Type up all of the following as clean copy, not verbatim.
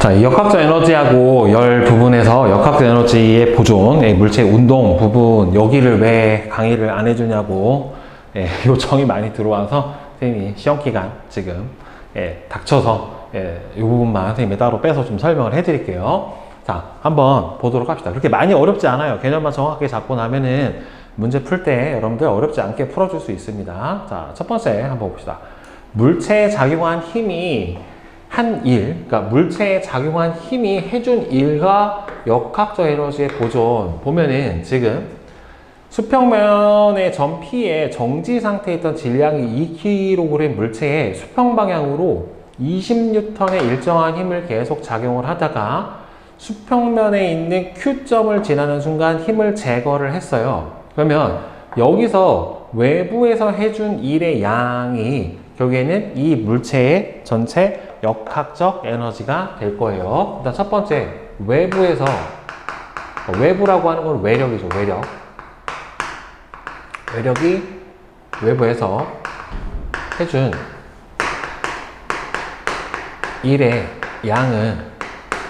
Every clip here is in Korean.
자, 이 역학적 에너지하고 열 부분에서 역학적 에너지의 보존, 물체 운동 부분, 여기를 왜 강의를 안 해주냐고 요청이 많이 들어와서 선생님이 시험 기간 지금 닥쳐서 이 부분만 선생님이 따로 빼서 좀 설명을 해드릴게요. 자, 한번 보도록 합시다. 그렇게 많이 어렵지 않아요. 개념만 정확하게 잡고 나면은 문제 풀 때 여러분들 어렵지 않게 풀어줄 수 있습니다. 자, 첫 번째 한번 봅시다. 물체에 작용한 힘이 한 일, 그러니까 물체에 작용한 힘이 해준 일과 역학적 에너지의 보존. 보면은 지금 수평면의 점 P에 정지 상태에 있던 질량이 2kg 물체에 수평 방향으로 20N의 일정한 힘을 계속 작용을 하다가 수평면에 있는 Q점을 지나는 순간 힘을 제거를 했어요. 그러면 여기서 외부에서 해준 일의 양이 결국에는 이 물체의 전체 역학적 에너지가 될 거예요. 일단 첫 번째, 외부에서, 외부라고 하는 건 외력이죠, 외력. 외력이 외부에서 해준 일의 양은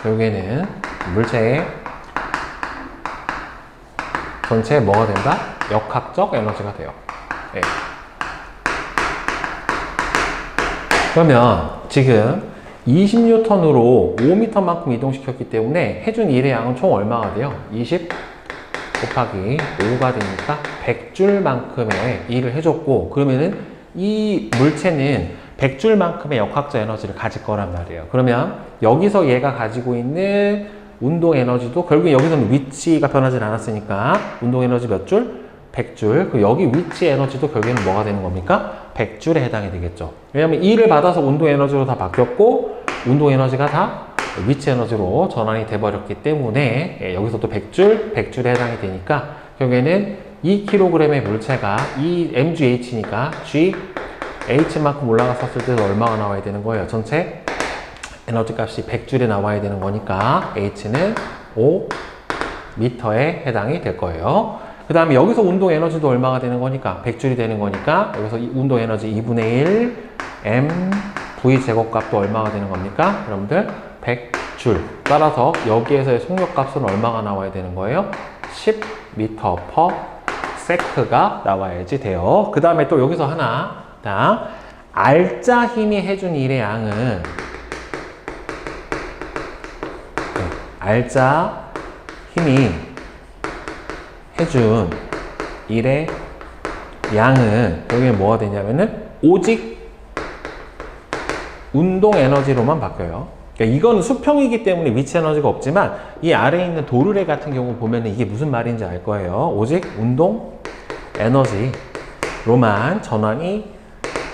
결국에는 물체의 전체에 뭐가 된다? 역학적 에너지가 돼요. 네. 그러면 지금 20N으로 5m만큼 이동시켰기 때문에 해준 일의 양은 총 얼마가 돼요? 20 곱하기 5가 되니까 100줄만큼의 일을 해줬고, 그러면은 이 물체는 100줄만큼의 역학적 에너지를 가질 거란 말이에요. 그러면 여기서 얘가 가지고 있는 운동 에너지도 결국 여기서는 위치가 변하지 않았으니까 운동 에너지 몇 줄? 100줄. 그 여기 위치 에너지도 결국에는 뭐가 되는 겁니까? 100줄에 해당이 되겠죠. 왜냐하면 E를 받아서 운동 에너지로 다 바뀌었고 운동 에너지가 다 위치 에너지로 전환이 돼버렸기 때문에 여기서도 100줄, 100줄에 해당이 되니까 결국에는 2kg의 물체가 이 mgh니까 g, h만큼 올라갔었을 때도 얼마가 나와야 되는 거예요? 전체 에너지 값이 100줄에 나와야 되는 거니까 h는 5m에 해당이 될 거예요. 그 다음에 여기서 운동 에너지도 얼마가 되는 거니까 100줄이 되는 거니까 여기서 운동 에너지 2분의 1 mv 제곱값도 얼마가 되는 겁니까? 여러분들 100줄. 따라서 여기에서의 속력값은 얼마가 나와야 되는 거예요? 10m/s가 나와야지 돼요. 그 다음에 또 여기서 하나, 알짜 힘이 해준 일의 양은 알짜 힘이 해준 일의 양은 여기에 뭐가 되냐면은 오직 운동 에너지로만 바뀌어요. 그러니까 이건 수평이기 때문에 위치 에너지가 없지만 이 아래에 있는 도르래 같은 경우 보면은 이게 무슨 말인지 알 거예요. 오직 운동 에너지로만 전환이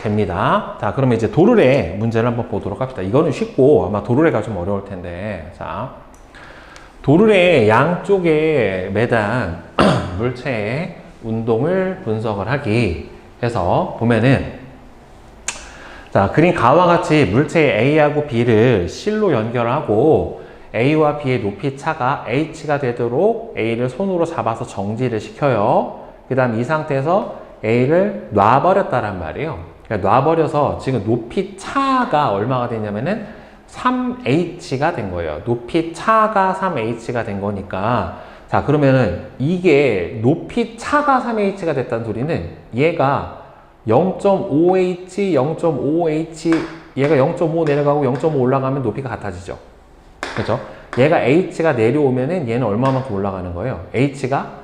됩니다. 자, 그러면 이제 도르래 문제를 한번 보도록 합시다. 이거는 쉽고 아마 도르래가 좀 어려울 텐데, 자, 도르래 양쪽에 매단 물체의 운동을 분석을 하기 해서 보면은, 자, 그린 가와 같이 물체 A하고 B를 실로 연결하고 A와 B의 높이 차가 H가 되도록 A를 손으로 잡아서 정지를 시켜요. 그 다음 이 상태에서 A를 놔버렸다란 말이에요. 그러니까 놔버려서 지금 높이 차가 얼마가 되냐면은 3H가 된 거예요. 높이 차가 3H가 된 거니까, 자, 그러면은 이게 높이 차가 3H가 됐다는 소리는 얘가 0.5H, 0.5H, 얘가 0.5 내려가고 0.5 올라가면 높이가 같아지죠. 그렇죠? 얘가 H가 내려오면은 얘는 얼마만큼 올라가는 거예요? H가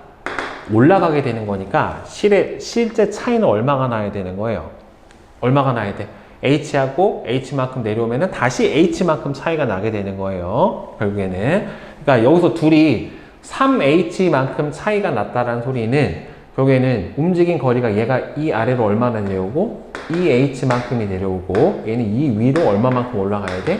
올라가게 되는 거니까 실제 차이는 얼마가 나야 되는 거예요? 얼마가 나야 돼? H하고 H만큼 내려오면은 다시 H만큼 차이가 나게 되는 거예요. 결국에는. 그러니까 여기서 둘이 3H만큼 차이가 났다라는 소리는 결국에는 움직인 거리가 얘가 이 아래로 얼마나 내려오고 이 H만큼이 내려오고 얘는 이 위로 얼마만큼 올라가야 돼?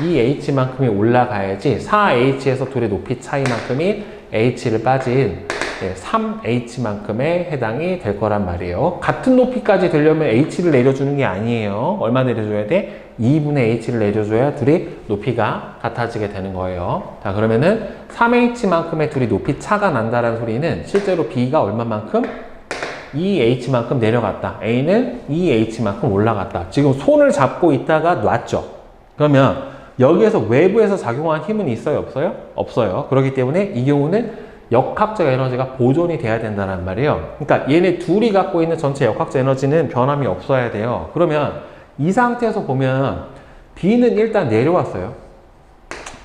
이 H만큼이 올라가야지 4H에서 둘의 높이 차이만큼이 H를 빠진 3H만큼에 해당이 될 거란 말이에요. 같은 높이까지 되려면 H를 내려주는 게 아니에요. 얼마 내려줘야 돼? 2분의 H를 내려줘야 둘이 높이가 같아지게 되는 거예요. 자, 그러면은 3H만큼의 둘이 높이 차가 난다는 소리는 실제로 B가 얼마만큼? 2H만큼 내려갔다. A는 2H만큼 올라갔다. 지금 손을 잡고 있다가 놨죠. 그러면 여기에서 외부에서 작용한 힘은 있어요? 없어요? 없어요. 그렇기 때문에 이 경우는 역학적 에너지가 보존이 돼야 된다는 말이에요. 그러니까 얘네 둘이 갖고 있는 전체 역학적 에너지는 변함이 없어야 돼요. 그러면 이 상태에서 보면 B는 일단 내려왔어요.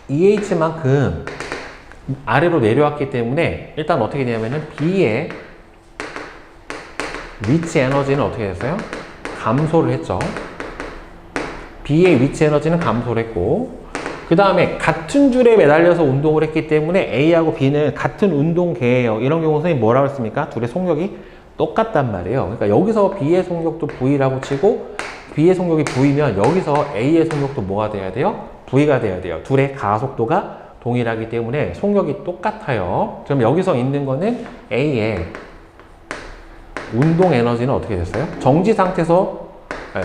EH만큼 아래로 내려왔기 때문에 일단 어떻게 되냐면은 B의 위치 에너지는 어떻게 됐어요? 감소를 했죠. B의 위치 에너지는 감소를 했고, 그 다음에 같은 줄에 매달려서 운동을 했기 때문에 A하고 B는 같은 운동계예요. 이런 경우 선생님 뭐라고 했습니까? 둘의 속력이 똑같단 말이에요. 그러니까 여기서 B의 속력도 V라고 치고 B의 속력이 V면 여기서 A의 속력도 뭐가 돼야 돼요? V가 돼야 돼요. 둘의 가속도가 동일하기 때문에 속력이 똑같아요. 그럼 여기서 있는 거는 A의 운동 에너지는 어떻게 됐어요? 정지 상태에서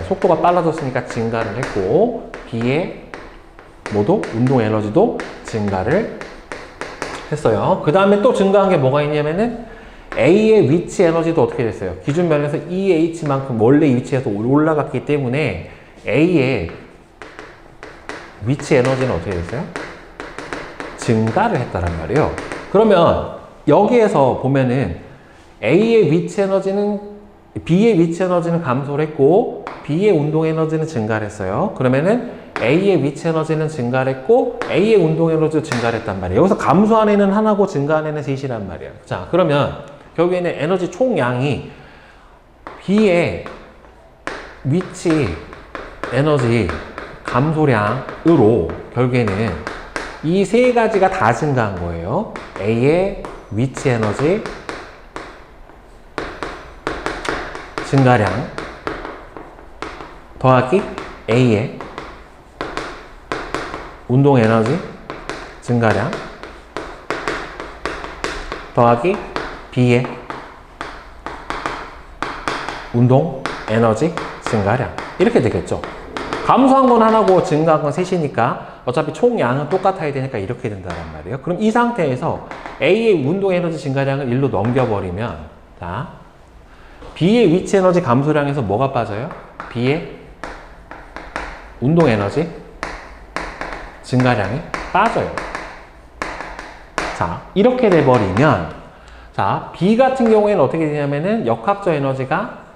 속도가 빨라졌으니까 증가를 했고, B의 모두 운동 에너지도 증가를 했어요. 그 다음에 또 증가한 게 뭐가 있냐면은 A의 위치 에너지도 어떻게 됐어요? 기준 면에서 EH만큼 원래 위치에서 올라갔기 때문에 A의 위치 에너지는 어떻게 됐어요? 증가를 했다란 말이에요. 그러면 여기에서 보면은 A의 위치 에너지는 B의 위치 에너지는 감소를 했고 B의 운동 에너지는 증가를 했어요. 그러면은 A의 위치 에너지는 증가를 했고 A의 운동 에너지도 증가를 했단 말이에요. 여기서 감소한 애는 하나고 증가한 애는 셋이란 말이에요. 자, 그러면 결국에는 에너지 총량이 B의 위치 에너지 감소량으로 결국에는 이 세 가지가 다 증가한 거예요. A의 위치 에너지 증가량 더하기 A의 운동 에너지 증가량 더하기 B의 운동 에너지 증가량 이렇게 되겠죠. 감소한 건 하나고 증가한 건 셋이니까 어차피 총량은 똑같아야 되니까 이렇게 된다는 말이에요. 그럼 이 상태에서 A의 운동 에너지 증가량을 1로 넘겨버리면 자, B의 위치 에너지 감소량에서 뭐가 빠져요? B의 운동 에너지 증가량이 빠져요. 자, 이렇게 돼버리면 자, B 같은 경우에는 어떻게 되냐면은 역학적 에너지가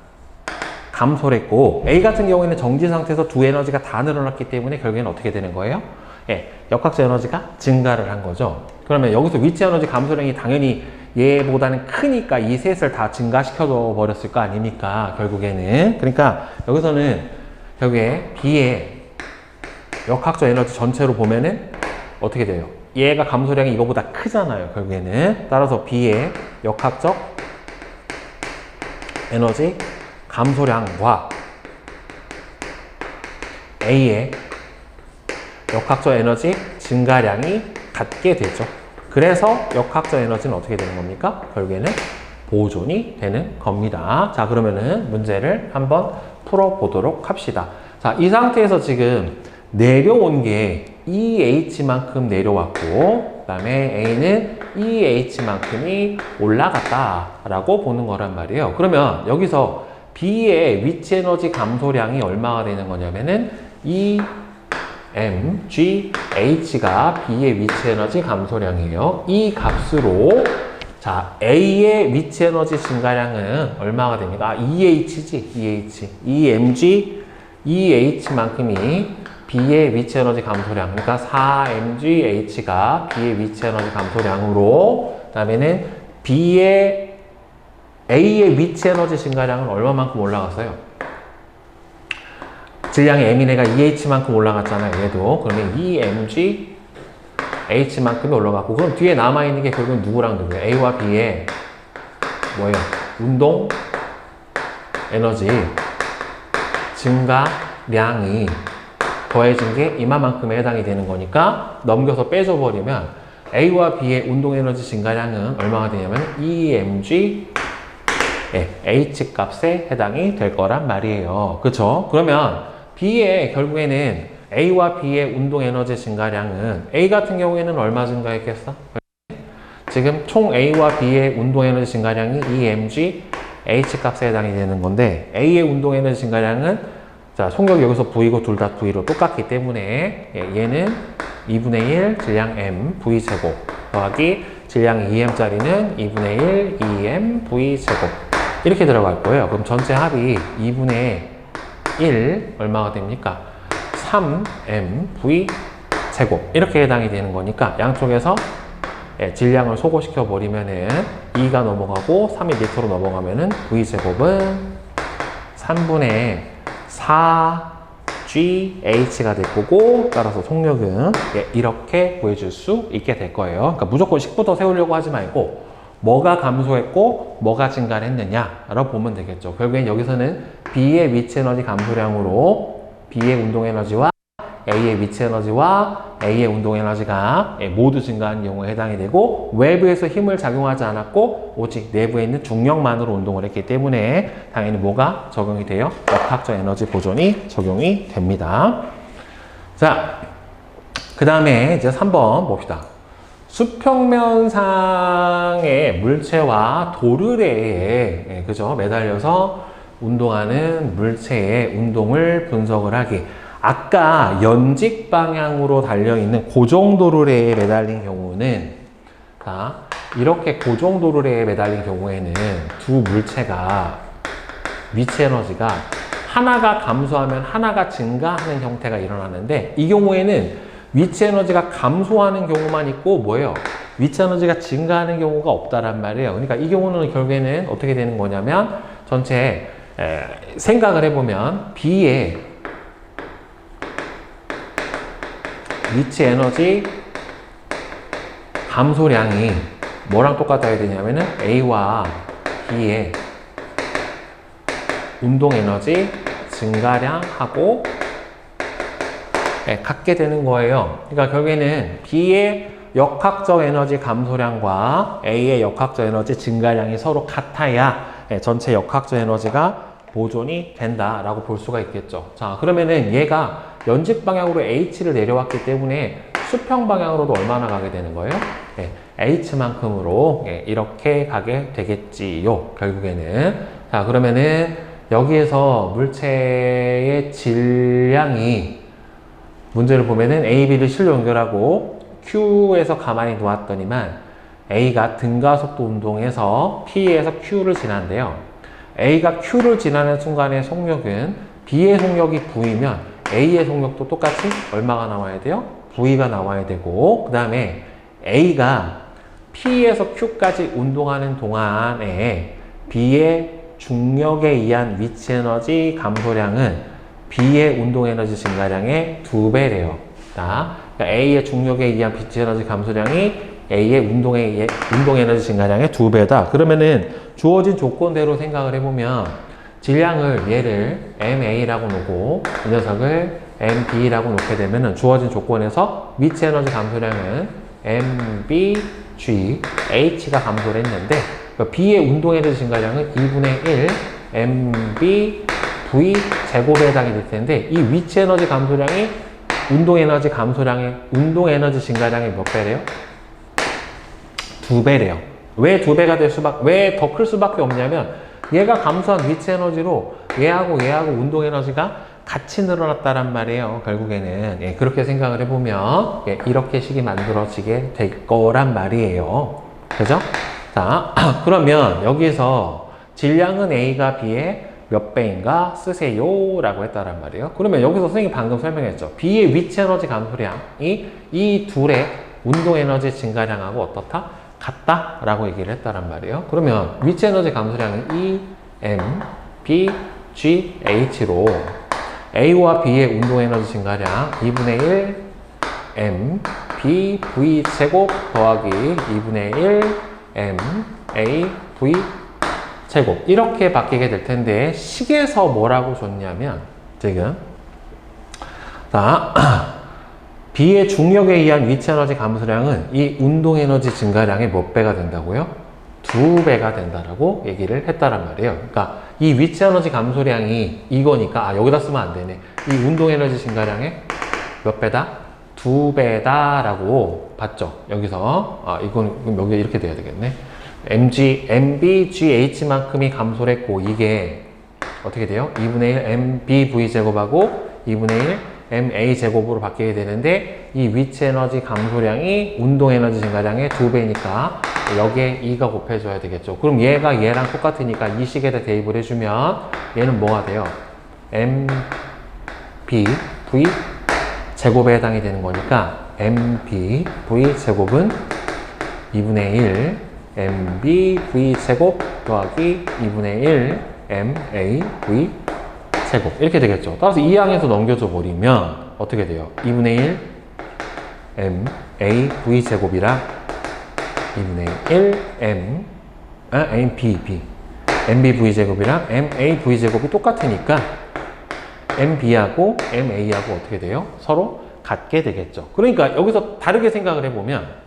감소를 했고 A 같은 경우에는 정지 상태에서 두 에너지가 다 늘어났기 때문에 결국에는 어떻게 되는 거예요? 예, 역학적 에너지가 증가를 한 거죠. 그러면 여기서 위치 에너지 감소량이 당연히 얘보다는 크니까 이 셋을 다 증가시켜 버렸을 거 아닙니까? 결국에는. 그러니까 여기서는 결국에 B의 역학적 에너지 전체로 보면은 어떻게 돼요? 얘가 감소량이 이거보다 크잖아요. 결국에는. 따라서 B의 역학적 에너지 감소량과 A의 역학적 에너지 증가량이 같게 되죠. 그래서 역학적 에너지는 어떻게 되는 겁니까? 결국에는 보존이 되는 겁니다. 자, 그러면은 문제를 한번 풀어보도록 합시다. 자, 이 상태에서 지금 내려온 게 EH만큼 내려왔고, 그 다음에 A는 EH만큼이 올라갔다라고 보는 거란 말이에요. 그러면 여기서 B의 위치 에너지 감소량이 얼마가 되는 거냐면은 EmGH가 B의 위치 에너지 감소량이에요. 이 값으로 자, A의 위치 에너지 증가량은 얼마가 됩니까? 아, EH지, EMG, EH만큼이 B의 위치 에너지 감소량, 그러니까 4mgh가 B의 위치 에너지 감소량으로, 그 다음에는 A의 위치 에너지 증가량은 얼마만큼 올라갔어요? 질량의 M인 애가 EH만큼 올라갔잖아요, 얘도. 그러면 Emg H만큼이 올라갔고, 그럼 뒤에 남아있는 게 결국은 누구랑 누구예요? A와 B의 뭐예요? 운동 에너지 증가량이 더해진 게 이만큼에 해당이 되는 거니까 넘겨서 빼줘버리면 A와 B의 운동 에너지 증가량은 얼마가 되냐면 EmG H 값에 해당이 될 거란 말이에요. 그렇죠? 그러면 B의 결국에는 A와 B의 운동 에너지 증가량은 A 같은 경우에는 얼마 증가했겠어? 지금 총 A와 B의 운동 에너지 증가량이 EmG H 값에 해당이 되는 건데 A의 운동 에너지 증가량은 자, 자, 속력이 여기서 V고 둘 다 V로 똑같기 때문에 얘는 2분의 1 질량 M V제곱 더하기 질량 2M짜리는 2분의 1 2M V제곱 이렇게 들어갈 거예요. 그럼 전체 합이 2분의 1 얼마가 됩니까? 3M V제곱 이렇게 해당이 되는 거니까 양쪽에서 질량을 소거시켜 버리면은 2가 넘어가고 3이 밑으로 넘어가면은 V제곱은 3분의 4GH가 될 거고 따라서 속력은 이렇게 구해줄 수 있게 될 거예요. 그러니까 무조건 식부터 세우려고 하지 말고 뭐가 감소했고 뭐가 증가를 했느냐라고 보면 되겠죠. 결국엔 여기서는 B의 위치 에너지 감소량으로 B의 운동 에너지와 A의 위치 에너지와 A의 운동 에너지가 모두 증가한 경우에 해당이 되고 외부에서 힘을 작용하지 않았고 오직 내부에 있는 중력만으로 운동을 했기 때문에 당연히 뭐가 적용이 돼요? 역학적 에너지 보존이 적용이 됩니다. 자, 그 다음에 이제 3번 봅시다. 수평면상의 물체와 도르래에 그죠? 매달려서 운동하는 물체의 운동을 분석을 하기. 아까 연직 방향으로 달려있는 고정도르래에 매달린 경우는 자, 이렇게 고정도르래에 매달린 경우에는 두 물체가 위치 에너지가 하나가 감소하면 하나가 증가하는 형태가 일어나는데 이 경우에는 위치 에너지가 감소하는 경우만 있고 뭐예요? 위치 에너지가 증가하는 경우가 없다란 말이에요. 그러니까 이 경우는 결국에는 어떻게 되는 거냐면 전체 생각을 해보면 B의 위치 에너지 감소량이 뭐랑 똑같아야 되냐면은 A와 B의 운동 에너지 증가량하고 같게 되는 거예요. 그러니까 결국에는 B의 역학적 에너지 감소량과 A의 역학적 에너지 증가량이 서로 같아야 전체 역학적 에너지가 보존이 된다라고 볼 수가 있겠죠. 자, 그러면은 얘가 연직 방향으로 H를 내려왔기 때문에 수평 방향으로도 얼마나 가게 되는 거예요? H만큼으로 이렇게 가게 되겠지요. 결국에는. 자, 그러면은 여기에서 물체의 질량이 문제를 보면은 A, B를 실로 연결하고 Q에서 가만히 놓았더니만 A가 등가속도 운동에서 P에서 Q를 지난대요. A가 Q를 지나는 순간의 속력은 B의 속력이 V면 A의 속력도 똑같이 얼마가 나와야 돼요? V가 나와야 되고 그 다음에 A가 P에서 Q까지 운동하는 동안에 B의 중력에 의한 위치 에너지 감소량은 B의 운동 에너지 증가량의 2배래요. 자, 그러니까 A의 중력에 의한 위치 에너지 감소량이 A의 운동 에너지 증가량의 2배다. 그러면은 주어진 조건대로 생각을 해보면 질량을 얘를 MA라고 놓고 이 녀석을 MB라고 놓게 되면은 주어진 조건에서 위치 에너지 감소량은 MBGH가 감소를 했는데 B의 운동 에너지 증가량은 2분의 1 MB V 제곱에 해당이 될 텐데 이 위치 에너지 감소량이 운동 에너지 증가량의 몇 배래요? 2배래요. 왜 2배가 될 수밖에, 왜 더 클 수밖에 없냐면 얘가 감소한 위치 에너지로 얘하고 운동 에너지가 같이 늘어났다란 말이에요. 결국에는 그렇게 생각을 해보면 이렇게 식이 만들어지게 될 거란 말이에요. 그죠? 자, 그러면 여기서 질량은 A가 B의 몇 배인가 쓰세요 라고 했다란 말이에요. 그러면 여기서 선생님이 방금 설명했죠. B의 위치 에너지 감소량이 이 둘의 운동 에너지 증가량하고 어떻다? 같다 라고 얘기를 했다란 말이에요. 그러면 위치 에너지 감소량은 E, M, B, G, H로 A와 B의 운동 에너지 증가량 2분의 1 M, B, V 제곱 더하기 2분의 1 M, A, V 제곱 이렇게 바뀌게 될 텐데 식에서 뭐라고 줬냐면 지금 자 B의 중력에 의한 위치 에너지 감소량은 이 운동 에너지 증가량의 몇 배가 된다고요? 2배가 된다라고 얘기를 했다란 말이에요. 그러니까 이 위치 에너지 감소량이 이거니까 여기다 쓰면 안 되네. 이 운동 에너지 증가량의 몇 배다? 2배다라고 봤죠. 여기서 이건 여기 이렇게 돼야 되겠네. MBGH만큼이 감소를 했고 이게 어떻게 돼요? 2분의 1 MBV 제곱하고 2분의 1 MA 제곱으로 바뀌게 되는데 이 위치 에너지 감소량이 운동 에너지 증가량의 2배니까 여기에 2가 곱해줘야 되겠죠. 그럼 얘가 얘랑 똑같으니까 이 식에다 대입을 해주면 얘는 뭐가 돼요? MBV 제곱에 해당이 되는 거니까 MBV 제곱은 2분의 1 MBV 제곱 더하기 2분의 1 MAV 제곱 이렇게 되겠죠. 따라서 이 항에서 넘겨줘 버리면 어떻게 돼요? 2분의 1 MAV 제곱이랑 2분의 1 MBV 제곱이랑 MAV 제곱이 똑같으니까 MB하고 MA하고 어떻게 돼요? 서로 같게 되겠죠. 그러니까 여기서 다르게 생각을 해보면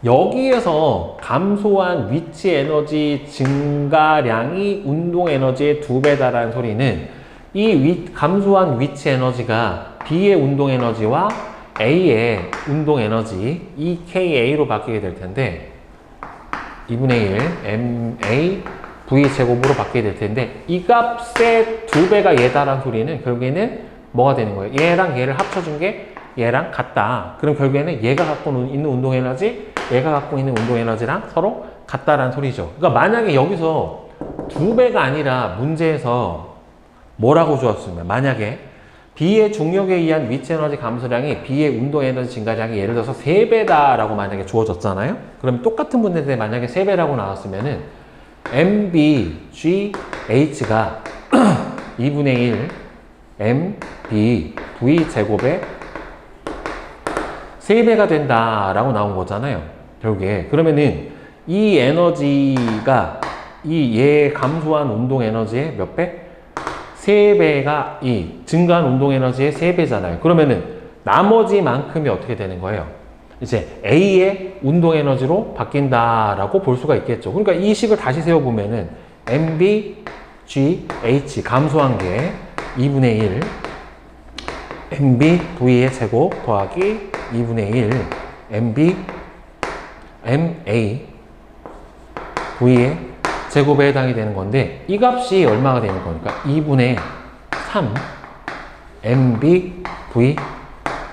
여기에서 감소한 위치 에너지 증가량이 운동 에너지의 2배다라는 소리는 이 감소한 위치 에너지가 B의 운동 에너지와 A의 운동 에너지 EKA로 바뀌게 될 텐데 2분의 1 MA V 제곱으로 바뀌게 될 텐데 이 값의 2배가 얘다라는 소리는 결국에는 뭐가 되는 거예요? 얘랑 얘를 합쳐준 게 얘랑 같다. 그럼 결국에는 얘가 갖고 있는 운동 에너지, 얘가 갖고 있는 운동 에너지랑 서로 같다라는 소리죠. 그러니까 만약에 여기서 2배가 아니라 문제에서 뭐라고 주었으면 만약에 B의 중력에 의한 위치 에너지 감소량이 B의 운동 에너지 증가량이 예를 들어서 3배다라고 만약에 주어졌잖아요. 그럼 똑같은 문제인데 만약에 3배라고 나왔으면은 MBGH가 2분의 1 MBV 제곱에 3배가 된다라고 나온 거잖아요. 결국에. 그러면은 이 에너지가 얘 감소한 운동 에너지의 몇 배? 3배가 이 증가한 운동 에너지의 3배잖아요. 그러면은 나머지 만큼이 어떻게 되는 거예요? 이제 A의 운동 에너지로 바뀐다라고 볼 수가 있겠죠. 그러니까 이 식을 다시 세워보면은 MBGH 감소한 게 2분의 1 MBV의 제곱 더하기 2분의 1 MAV의 제곱에 해당이 되는 건데 이 값이 얼마가 되는 거니까 2분의 3 MBV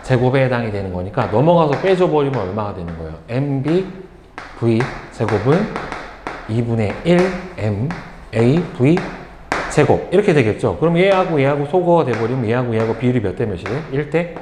제곱에 해당이 되는 거니까 넘어가서 빼줘버리면 얼마가 되는 거예요? MBV 제곱은 2분의 1 MAV 제곱 이렇게 되겠죠. 그럼 얘하고 얘하고 소거가 돼버리면 얘하고 비율이 몇 대 몇이에요? 1대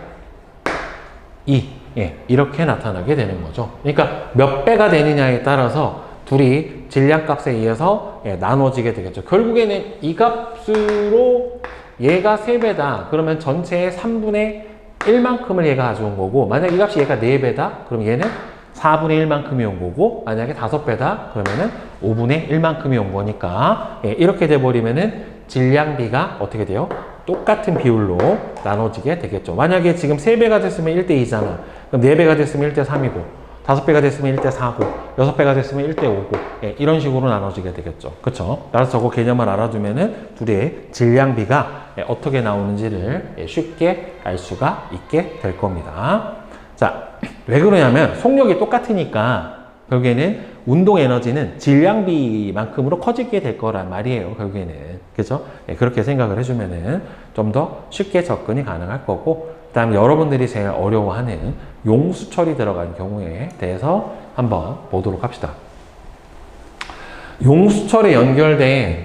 2 예, 이렇게 나타나게 되는 거죠. 그러니까 몇 배가 되느냐에 따라서 둘이 질량값에 의해서 나눠지게 되겠죠. 결국에는 이 값으로 얘가 3배다. 그러면 전체의 3분의 1만큼을 얘가 가져온 거고 만약 이 값이 얘가 4배다. 그럼 얘는 4분의 1만큼이 온 거고 만약에 5배다. 그러면은 5분의 1만큼이 온 거니까 이렇게 돼버리면은 질량비가 어떻게 돼요? 똑같은 비율로 나눠지게 되겠죠. 만약에 지금 3배가 됐으면 1대2잖아. 그럼 4배가 됐으면 1대3이고 5배가 됐으면 1대4고 6배가 됐으면 1대5고 이런 식으로 나눠지게 되겠죠. 그쵸? 따라서 저거 개념을 알아두면은 둘의 질량비가 어떻게 나오는지를 쉽게 알 수가 있게 될 겁니다. 자, 왜 그러냐면 속력이 똑같으니까 결국에는 운동 에너지는 질량비만큼으로 커지게 될 거란 말이에요. 결국에는. 그죠? 그렇게 생각을 해주면은 좀 더 쉽게 접근이 가능할 거고 그 다음에 여러분들이 제일 어려워하는 용수철이 들어간 경우에 대해서 한번 보도록 합시다. 용수철에 연결된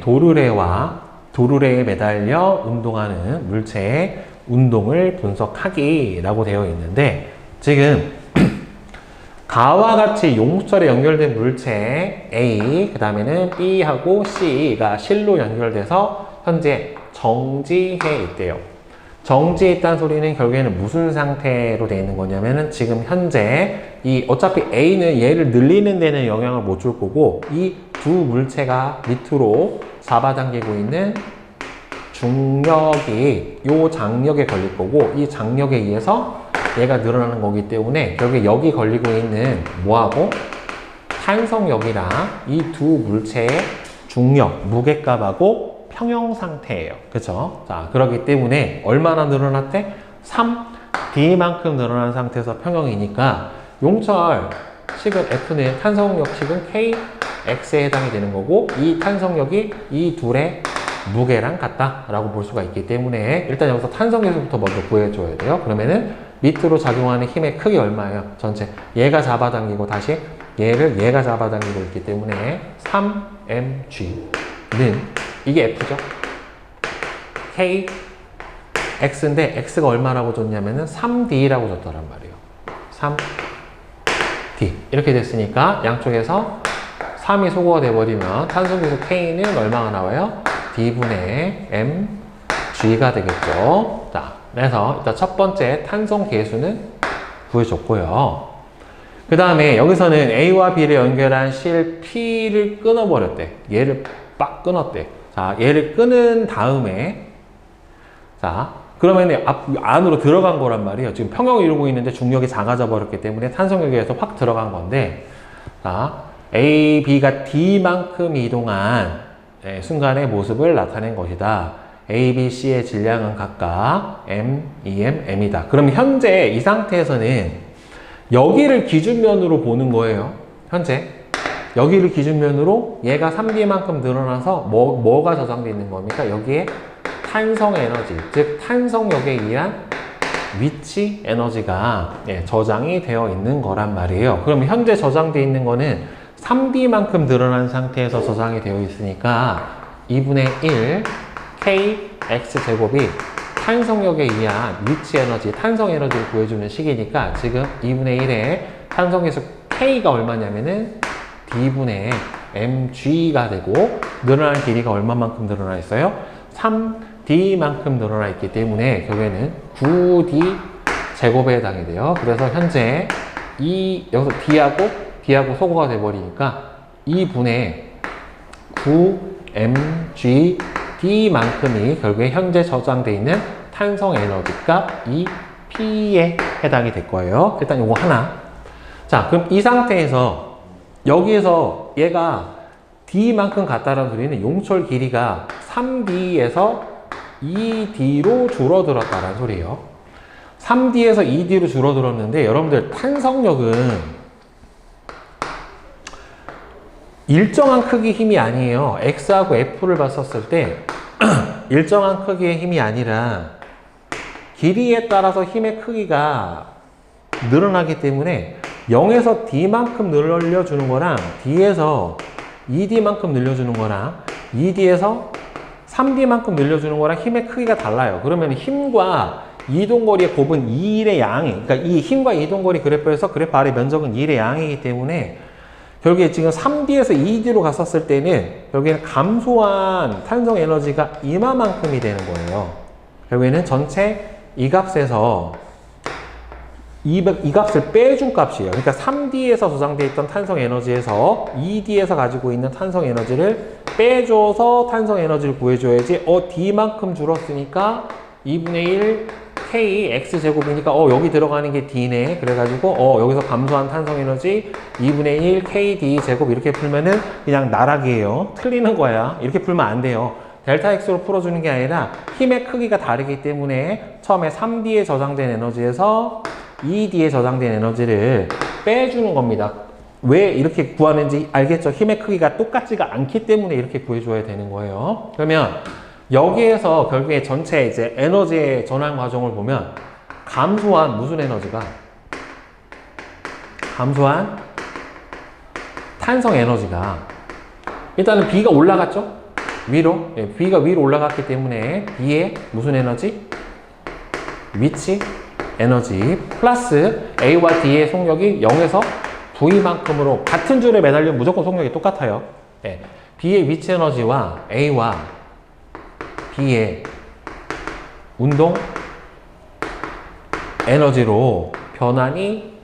도르래에 매달려 운동하는 물체의 운동을 분석하기라고 되어 있는데 지금 가와 같이 용수철에 연결된 물체 A, 그 다음에는 B하고 C가 실로 연결돼서 현재 정지해 있대요. 정지해 있다는 소리는 결국에는 무슨 상태로 되어 있는 거냐면은 지금 현재 어차피 A는 얘를 늘리는 데는 영향을 못 줄 거고 이 두 물체가 밑으로 잡아당기고 있는 중력이 요 장력에 걸릴 거고 이 장력에 의해서 얘가 늘어나는 거기 때문에 결국에 여기 걸리고 있는 뭐하고 탄성력이랑 이 두 물체의 중력, 무게값하고 평형 상태예요. 그쵸? 자, 그렇기 때문에 얼마나 늘어났대? 3D만큼 늘어난 상태에서 평형이니까 용철 식은 F는 탄성력 식은 KX에 해당이 되는 거고 이 탄성력이 이 둘의 무게랑 같다라고 볼 수가 있기 때문에 일단 여기서 탄성계수부터 먼저 구해줘야 돼요. 그러면은 밑으로 작용하는 힘의 크기 얼마예요? 전체. 얘가 잡아당기고 다시 얘가 잡아당기고 있기 때문에 3mg는 이게 F죠. K X인데 X가 얼마라고 줬냐면은 3D라고 줬더란 말이에요. 3D 이렇게 됐으니까 양쪽에서 3이 소거가 돼버리면 탄성계수 K는 얼마가 나와요? D분의 mg가 되겠죠. 자, 그래서 일단 첫 번째 탄성계수는 구해줬고요. 그 다음에 여기서는 A와 B를 연결한 실 P를 끊어버렸대. 얘를 빡 끊었대. 자, 얘를 끊은 다음에 자, 그러면 안으로 들어간 거란 말이에요. 지금 평형을 이루고 있는데 중력이 작아져 버렸기 때문에 탄성력에서 확 들어간 건데 자, A, B가 D만큼 이동한 순간의 모습을 나타낸 것이다. A, B, C의 질량은 각각 M, EM, M이다. 그럼 현재 이 상태에서는 여기를 기준면으로 보는 거예요. 현재 여기를 기준면으로 얘가 3D만큼 늘어나서 뭐가 저장되어 있는 겁니까? 여기에 탄성 에너지, 즉 탄성력에 의한 위치 에너지가 저장이 되어 있는 거란 말이에요. 그럼 현재 저장되어 있는 거는 3D만큼 늘어난 상태에서 저장이 되어 있으니까 2분의 1 kx제곱이 탄성력에 의한 위치 에너지, 탄성 에너지를 구해주는 식이니까 지금 2분의 1의 탄성계수 k가 얼마냐면은 d분의 mg가 되고 늘어난 길이가 얼마만큼 늘어나 있어요? 3d만큼 늘어나 있기 때문에 결국에는 9d 제곱에 해당이 돼요. 그래서 현재 여기서 d하고 소거가 돼버리니까 2분의 9mgd만큼이 결국에 현재 저장되어 있는 탄성 에너지 값 이 P에 해당이 될 거예요. 일단 요거 하나. 자, 그럼 이 상태에서 여기에서 얘가 D만큼 같다라는 소리는 용철 길이가 3D에서 2D로 줄어들었다라는 소리예요. 3D에서 2D로 줄어들었는데 여러분들 탄성력은 일정한 크기 힘이 아니에요. X하고 F를 봤었을 때 일정한 크기의 힘이 아니라 길이에 따라서 힘의 크기가 늘어나기 때문에 0에서 D만큼 늘려주는 거랑 D에서 2D만큼 늘려주는 거랑 2D에서 3D만큼 늘려주는 거랑 힘의 크기가 달라요. 그러면 힘과 이동거리의 곱은 2일의 양이, 그러니까 이 힘과 이동거리 그래프에서 그래프 아래 면적은 2일의 양이기 때문에 결국에 지금 3D에서 2D로 갔었을 때는 결국에는 감소한 탄성 에너지가 이만큼이 되는 거예요. 결국에는 전체 이 값에서 이 값을 빼준 값이에요. 그러니까 3D에서 저장되어 있던 탄성 에너지에서 2D에서 가지고 있는 탄성 에너지를 빼줘서 탄성 에너지를 구해줘야지. D만큼 줄었으니까 2분의 1 K X제곱이니까 여기 들어가는 게 D네. 그래가지고 여기서 감소한 탄성 에너지 2분의 1 KD 제곱 이렇게 풀면은 그냥 나락이에요. 틀리는 거야. 이렇게 풀면 안 돼요. 델타 X로 풀어주는 게 아니라 힘의 크기가 다르기 때문에 처음에 3D에 저장된 에너지에서 2D에 저장된 에너지를 빼주는 겁니다. 왜 이렇게 구하는지 알겠죠? 힘의 크기가 똑같지가 않기 때문에 이렇게 구해줘야 되는 거예요. 그러면 여기에서 결국에 전체 이제 에너지의 전환 과정을 보면 감소한 무슨 에너지가? 감소한 탄성 에너지가 일단은 B가 올라갔죠? 위로. B가 위로 올라갔기 때문에 B의 무슨 에너지? 위치 에너지 플러스 A와 D의 속력이 0에서 V만큼으로 같은 줄에 매달리면 무조건 속력이 똑같아요. B의 위치 에너지와 A와 B의 운동 에너지로 변환이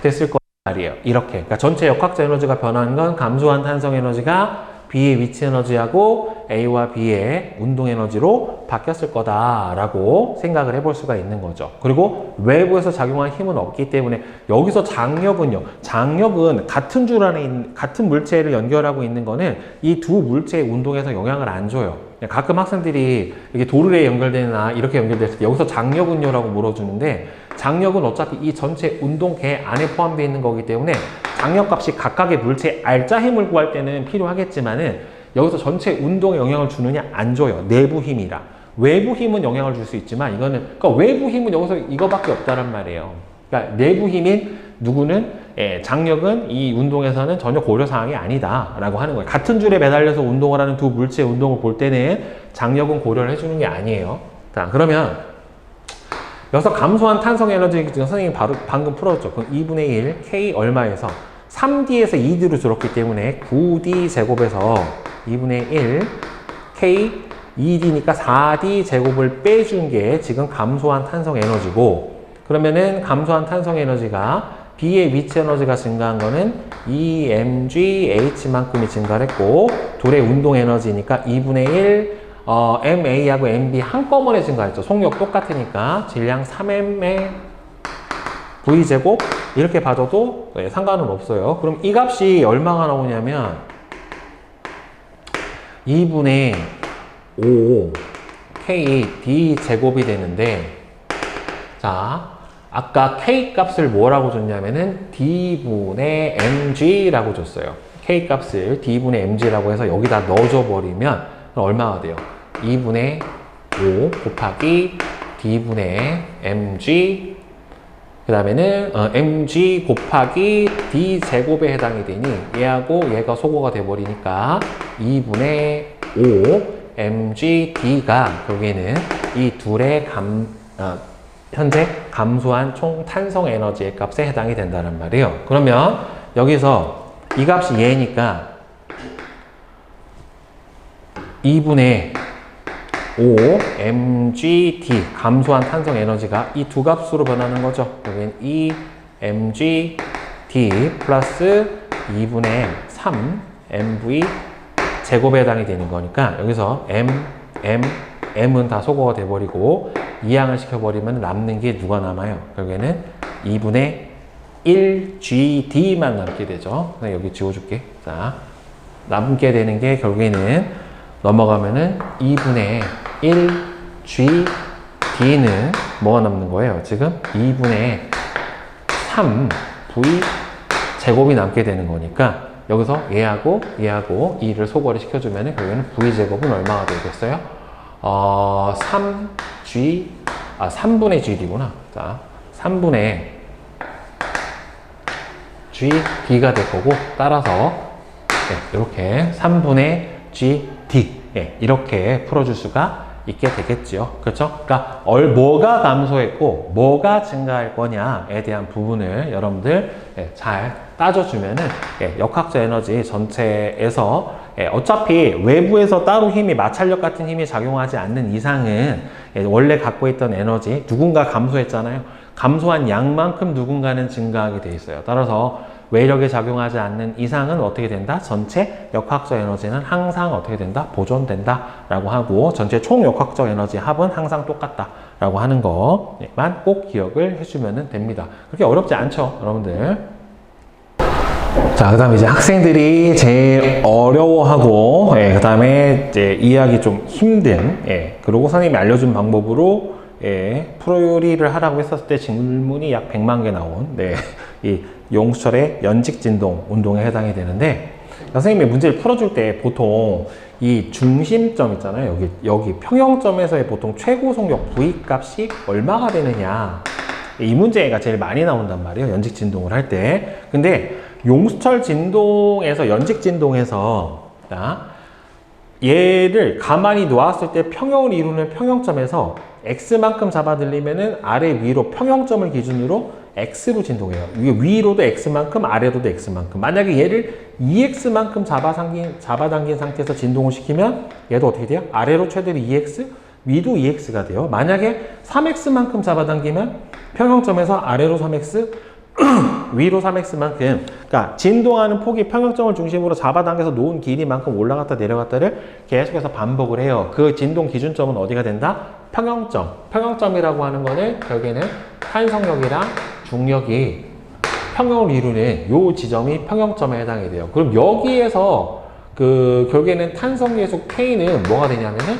됐을 거란 말이에요. 이렇게. 그러니까 전체 역학적 에너지가 변한 건 감소한 탄성 에너지가 B의 위치 에너지하고 A와 B의 운동 에너지로 바뀌었을 거다라고 생각을 해볼 수가 있는 거죠. 그리고 외부에서 작용한 힘은 없기 때문에 여기서 장력은요. 장력은 같은 줄 안에 같은 물체를 연결하고 있는 거는 이 두 물체의 운동에서 영향을 안 줘요. 가끔 학생들이 이게 도르래 연결되나 이렇게 연결됐을 때 여기서 장력은요 라고 물어주는데 장력은 어차피 이 전체 운동계 안에 포함되어 있는 거기 때문에 장력값이 각각의 물체의 알짜 힘을 구할 때는 필요하겠지만은 여기서 전체 운동에 영향을 주느냐? 안 줘요. 내부 힘이라. 외부 힘은 영향을 줄 수 있지만 이거는, 그러니까 외부 힘은 여기서 이거밖에 없다란 말이에요. 그러니까 내부 힘인 누구는, 장력은 이 운동에서는 전혀 고려사항이 아니다 라고 하는 거예요. 같은 줄에 매달려서 운동을 하는 두 물체의 운동을 볼 때는 장력은 고려를 해주는 게 아니에요. 자, 그러면 여기서 감소한 탄성 에너지 선생님이 방금 풀었죠. 그럼 2분의 1 K 얼마에서 3D에서 2D로 줄었기 때문에 9D 제곱에서 2분의 1 K 2D니까 4D 제곱을 빼준 게 지금 감소한 탄성 에너지고, 그러면은 감소한 탄성 에너지가 B의 위치 에너지가 증가한 거는 2mgH만큼이 증가를 했고, 둘의 운동 에너지니까 2분의 1 MA하고 MB 한꺼번에 증가했죠. 속력 똑같으니까 질량 3m의 V제곱 이렇게 봐줘도 상관은 없어요. 그럼 이 값이 얼마가 나오냐면 2분의 5 K D 제곱이 되는데, 자, 아까 K 값을 뭐라고 줬냐면은 D분의 mg라고 줬어요. K 값을 D분의 mg라고 해서 여기다 넣어줘 버리면 얼마가 돼요? 2분의 5 곱하기 D분의 mg, 그 다음에는 mg 곱하기 D 제곱에 해당이 되니 얘하고 얘가 소거가 돼버리니까 2분의 5 mg D가 결국에는 이 둘의 현재 감소한 총 탄성 에너지의 값에 해당이 된다는 말이에요. 그러면 여기서 이 값이 얘니까 2분의 5 mgd 감소한 탄성 에너지가 이 두 값으로 변하는 거죠. 여기는 2 mgd 플러스 2분의 3 mv 제곱에 해당이 되는 거니까 여기서 m은 다 소거가 돼버리고 이항을 시켜버리면 남는 게 누가 남아요? 결국에는 2분의 1gd만 남게 되죠. 여기 지워줄게. 자, 남게 되는 게 결국에는 넘어가면은 2분의 1gd는 뭐가 남는 거예요? 지금 2분의 3v 제곱이 남게 되는 거니까 여기서 얘하고 2를 소거를 시켜주면은 결국에는 v 제곱은 얼마가 되겠어요? 3분의 gd구나. 자, 3분의 gd가 될 거고, 따라서 이렇게 3분의 gd 이렇게 풀어줄 수가 있게 되겠죠. 그렇죠? 그러니까 뭐가 감소했고 뭐가 증가할 거냐에 대한 부분을 여러분들 잘 따져주면은 역학적 에너지 전체에서 어차피 외부에서 따로 힘이 마찰력 같은 힘이 작용하지 않는 이상은 원래 갖고 있던 에너지 누군가 감소했잖아요. 감소한 양만큼 누군가는 증가하게 돼 있어요. 따라서 외력에 작용하지 않는 이상은 어떻게 된다? 전체 역학적 에너지는 항상 어떻게 된다? 보존된다 라고 하고, 전체 총 역학적 에너지 합은 항상 똑같다 라고 하는 것만 꼭 기억을 해주면 됩니다. 그렇게 어렵지 않죠, 여러분들. 자, 그 다음에 이제 학생들이 제일 어려워하고, 그 다음에 이제 이해하기 좀 힘든, 그리고 선생님이 알려준 방법으로, 풀요리를 하라고 했었을 때 질문이 약 100만 개 나온, 이 용수철의 연직진동 운동에 해당이 되는데, 선생님이 문제를 풀어줄 때 보통 이 중심점 있잖아요. 여기 평형점에서의 보통 최고 속력 V 값이 얼마가 되느냐. 이 문제가 제일 많이 나온단 말이에요. 연직진동을 할 때. 근데 용수철 진동에서 연직진동에서 얘를 가만히 놓았을 때 평형을 이루는 평형점에서 X만큼 잡아들리면은 아래 위로 평형점을 기준으로 X로 진동해요. 위로도 X만큼, 아래로도 X만큼. 만약에 얘를 2X만큼 잡아당긴 상태에서 진동을 시키면 얘도 어떻게 돼요? 아래로 최대로 2X, 위도 2X가 돼요. 만약에 3X만큼 잡아당기면 평형점에서 아래로 3X, 위로 3X만큼, 그러니까 진동하는 폭이 평형점을 중심으로 잡아당겨서 놓은 길이만큼 올라갔다 내려갔다를 계속해서 반복을 해요. 그 진동 기준점은 어디가 된다? 평형점. 평형점이라고 하는 거는 결국에는 탄성력이랑 중력이 평형을 이루는 요 지점이 평형점에 해당이 돼요. 그럼 여기에서 결국에는 탄성계속 K는 뭐가 되냐면은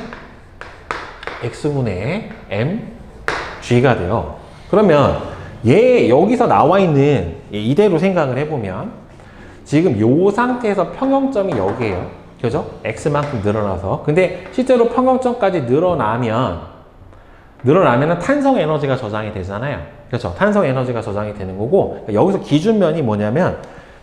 X분의 mg가 돼요. 그러면 여기서 나와 있는 이대로 생각을 해보면 지금 요 상태에서 평형점이 여기에요. 그죠? X만큼 늘어나서. 근데 실제로 평형점까지 늘어나면은 탄성 에너지가 저장이 되잖아요. 그렇죠? 탄성 에너지가 저장이 되는 거고, 여기서 기준면이 뭐냐면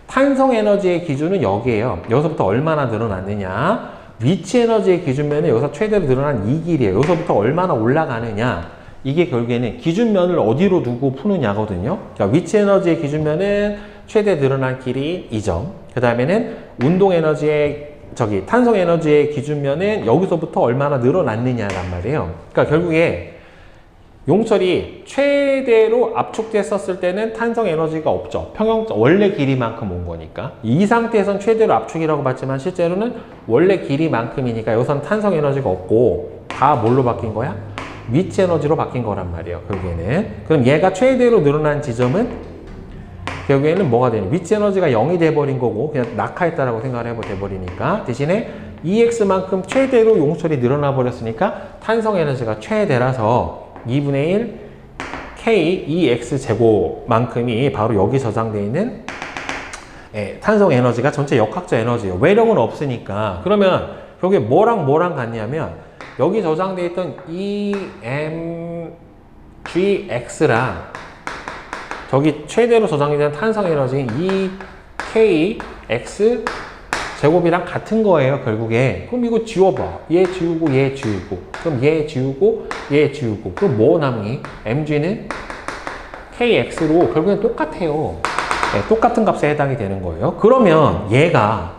탄성 에너지의 기준은 여기에요. 여기서부터 얼마나 늘어났느냐. 위치 에너지의 기준면은 여기서 최대로 늘어난 이 길이에요. 여기서부터 얼마나 올라가느냐. 이게 결국에는 기준면을 어디로 두고 푸느냐거든요. 그러니까 위치 에너지의 기준면은 최대 늘어난 길이 이 점. 그 다음에는 운동 에너지의 탄성 에너지의 기준면은 여기서부터 얼마나 늘어났느냐란 말이에요. 그러니까 결국에 용철이 최대로 압축됐었을 때는 탄성 에너지가 없죠. 원래 길이만큼 온 거니까. 이 상태에선 최대로 압축이라고 봤지만 실제로는 원래 길이만큼이니까 여기서는 탄성 에너지가 없고 다 뭘로 바뀐 거야? 위치 에너지로 바뀐 거란 말이에요. 결국에는. 그럼 얘가 최대로 늘어난 지점은 결국에는 뭐가 되냐? 위치 에너지가 0이 돼버린 거고 그냥 낙하했다라고 생각을 해버리니까 대신에 EX만큼 최대로 용철이 늘어나 버렸으니까 탄성 에너지가 최대라서 2분의 1 K EX 제곱만큼이 바로 여기 저장되어 있는 탄성 에너지가 전체 역학적 에너지예요. 외력은 없으니까. 그러면 여기 뭐랑 같냐면 여기 저장되어 있던 EMGX랑 저기 최대로 저장된 탄성 에너지인 EKX 제곱이랑 같은 거예요, 결국에. 그럼 이거 지워봐. 얘 지우고, 얘 지우고. 그럼 얘 지우고, 얘 지우고. 그럼 뭐 남니? mg는 kx로 결국엔 똑같아요. 네, 똑같은 값에 해당이 되는 거예요. 그러면 얘가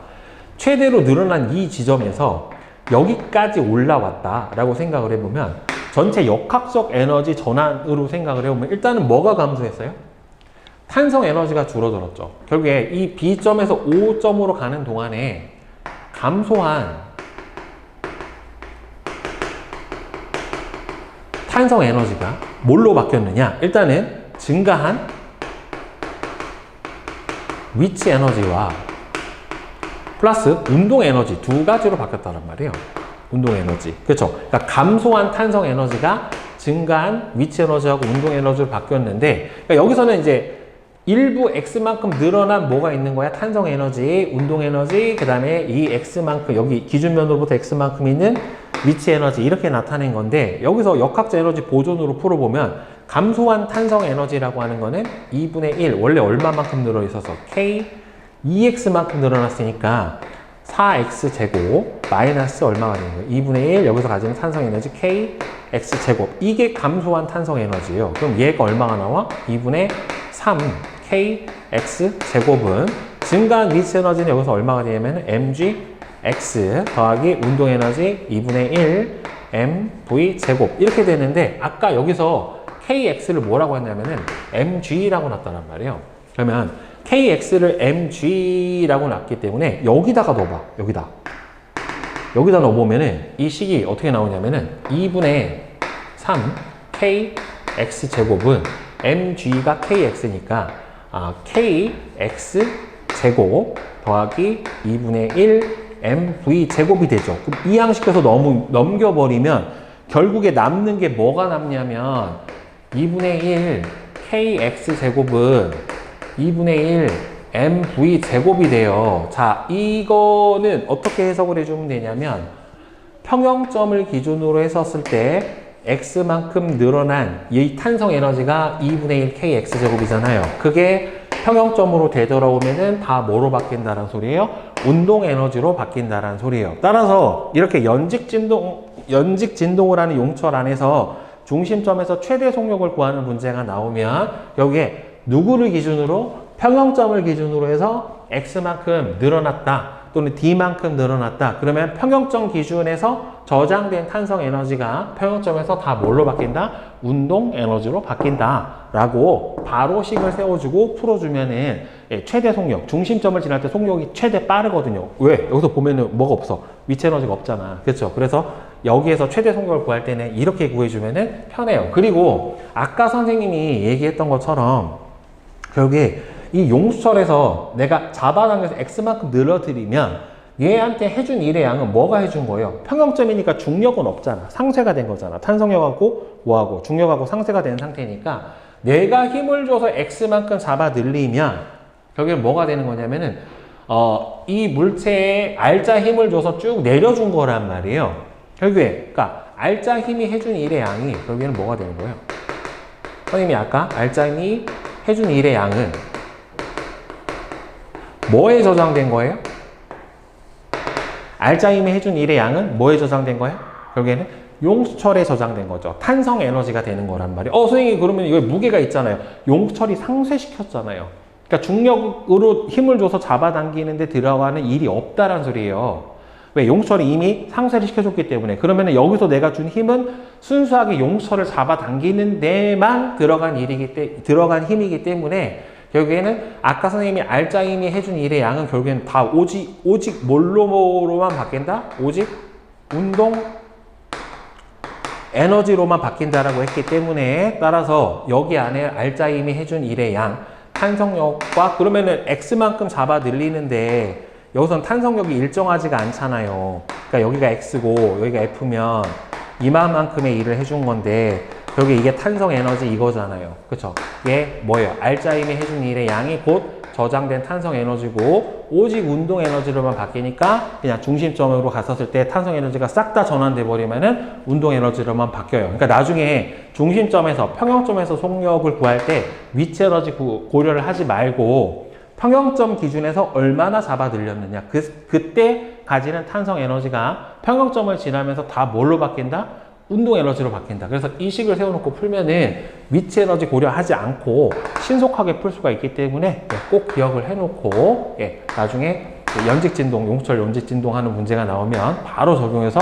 최대로 늘어난 이 지점에서 여기까지 올라왔다라고 생각을 해보면 전체 역학적 에너지 전환으로 생각을 해보면 일단은 뭐가 감소했어요? 탄성 에너지가 줄어들었죠. 결국에 이 B점에서 O점으로 가는 동안에 감소한 탄성 에너지가 뭘로 바뀌었느냐? 일단은 증가한 위치 에너지와 플러스 운동 에너지 두 가지로 바뀌었다는 말이에요. 운동 에너지. 그렇죠? 그러니까 감소한 탄성 에너지가 증가한 위치 에너지하고 운동 에너지로 바뀌었는데 그러니까 여기서는 이제 일부 X만큼 늘어난 뭐가 있는 거야? 탄성 에너지, 운동 에너지, 그 다음에 이 X만큼, 여기 기준면으로부터 X만큼 있는 위치 에너지 이렇게 나타낸 건데 여기서 역학적 에너지 보존으로 풀어보면 감소한 탄성 에너지라고 하는 거는 2분의 1, 원래 얼마만큼 늘어있어서 K, 2X만큼 늘어났으니까 4X 제곱 마이너스 얼마가 되는 거예요? 2분의 1, 여기서 가지는 탄성 에너지 K, X 제곱. 이게 감소한 탄성 에너지예요. 그럼 얘가 얼마가 나와? 2분의 3 K, X 제곱은 증가한 위치 에너지는 여기서 얼마가 되냐면 mg x 더하기 운동 에너지 2분의 1 mv 제곱 이렇게 되는데 아까 여기서 kx를 뭐라고 했냐면은 mg라고 놨다란 말이에요. 그러면 kx를 mg라고 놨기 때문에 여기다가 넣어봐. 여기다 넣어보면은 이 식이 어떻게 나오냐면은 2분의 3 kx 제곱은 mg가 kx니까 kx 제곱 더하기 2분의 1 mv 제곱이 되죠. 그럼 이 양식에서 너무 넘겨버리면 결국에 남는 게 뭐가 남냐면 2분의 1 kx 제곱은 2분의 1 mv 제곱이 돼요. 자, 이거는 어떻게 해석을 해주면 되냐면 평형점을 기준으로 했었을 때 X만큼 늘어난 이 탄성 에너지가 2분의 1 kx 제곱이잖아요. 그게 평형점으로 되돌아오면은 다 뭐로 바뀐다는 소리예요? 운동 에너지로 바뀐다는 소리예요. 따라서 이렇게 연직 진동을 하는 용철 안에서 중심점에서 최대 속력을 구하는 문제가 나오면 여기에 누구를 기준으로? 평형점을 기준으로 해서 X만큼 늘어났다 또는 D만큼 늘어났다. 그러면 평형점 기준에서 저장된 탄성 에너지가 평형점에서 다 뭘로 바뀐다? 운동 에너지로 바뀐다 라고 바로 식을 세워주고 풀어주면은 최대 속력, 중심점을 지날 때 속력이 최대 빠르거든요. 왜? 여기서 보면은 뭐가 없어? 위치 에너지가 없잖아. 그렇죠? 그래서 여기에서 최대 속력을 구할 때는 이렇게 구해주면은 편해요. 그리고 아까 선생님이 얘기했던 것처럼 결국에 이 용수철에서 내가 잡아당겨서 X만큼 늘어뜨리면 얘한테 해준 일의 양은 뭐가 해준 거예요? 평형점이니까 중력은 없잖아. 상쇄가 된 거잖아. 탄성력하고 뭐하고 중력하고 상쇄가 된 상태니까 내가 힘을 줘서 X만큼 잡아 늘리면 결국엔 뭐가 되는 거냐면은 이 물체에 알자 힘을 줘서 쭉 내려준 거란 말이에요. 결국에, 그러니까 알자 힘이 해준 일의 양이 결국에는 뭐가 되는 거예요? 선생님이 아까 알자 힘이 해준 일의 양은 뭐에 저장된 거예요? 알자 힘이 해준 일의 양은 뭐에 저장된 거예요? 결국에는 용수철에 저장된 거죠. 탄성 에너지가 되는 거란 말이에요. 선생님 그러면 이거 무게가 있잖아요. 용수철이 상쇄시켰잖아요. 그러니까 중력으로 힘을 줘서 잡아당기는데 들어가는 일이 없다란 소리예요. 왜? 용수철이 이미 상쇄를 시켜줬기 때문에. 그러면 여기서 내가 준 힘은 순수하게 용수철을 잡아당기는 데만 들어간 힘이기 때문에 결국에는 아까 선생님이 알자 힘이 해준 일의 양은 결국에는 다 오직 뭘로만 바뀐다? 오직 운동 에너지로만 바뀐다라고 했기 때문에 따라서 여기 안에 알자 힘이 해준 일의 양 탄성력과 그러면은 X만큼 잡아 늘리는데 여기서는 탄성력이 일정하지가 않잖아요. 그러니까 여기가 X고 여기가 F면 이만큼의 일을 해준 건데 결국에 이게 탄성 에너지 이거잖아요. 그쵸? 이게 뭐예요? 알자 힘이 해준 일의 양이 곧 저장된 탄성 에너지고 오직 운동 에너지로만 바뀌니까 그냥 중심점으로 갔었을 때 탄성 에너지가 싹 다 전환돼 버리면은 운동 에너지로만 바뀌어요. 그러니까 나중에 중심점에서 평형점에서 속력을 구할 때 위치 에너지 고려를 하지 말고 평형점 기준에서 얼마나 잡아 늘렸느냐 그때 가지는 탄성 에너지가 평형점을 지나면서 다 뭘로 바뀐다? 운동 에너지로 바뀐다. 그래서 이 식을 세워놓고 풀면은 위치 에너지 고려하지 않고 신속하게 풀 수가 있기 때문에 꼭 기억을 해놓고 나중에 연직 진동, 용수철 연직 진동 하는 문제가 나오면 바로 적용해서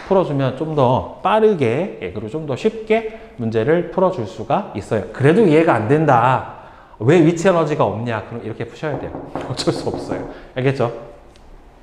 풀어주면 좀 더 빠르게 그리고 좀 더 쉽게 문제를 풀어줄 수가 있어요. 그래도 이해가 안 된다. 왜 위치 에너지가 없냐? 그럼 이렇게 푸셔야 돼요. 어쩔 수 없어요. 알겠죠?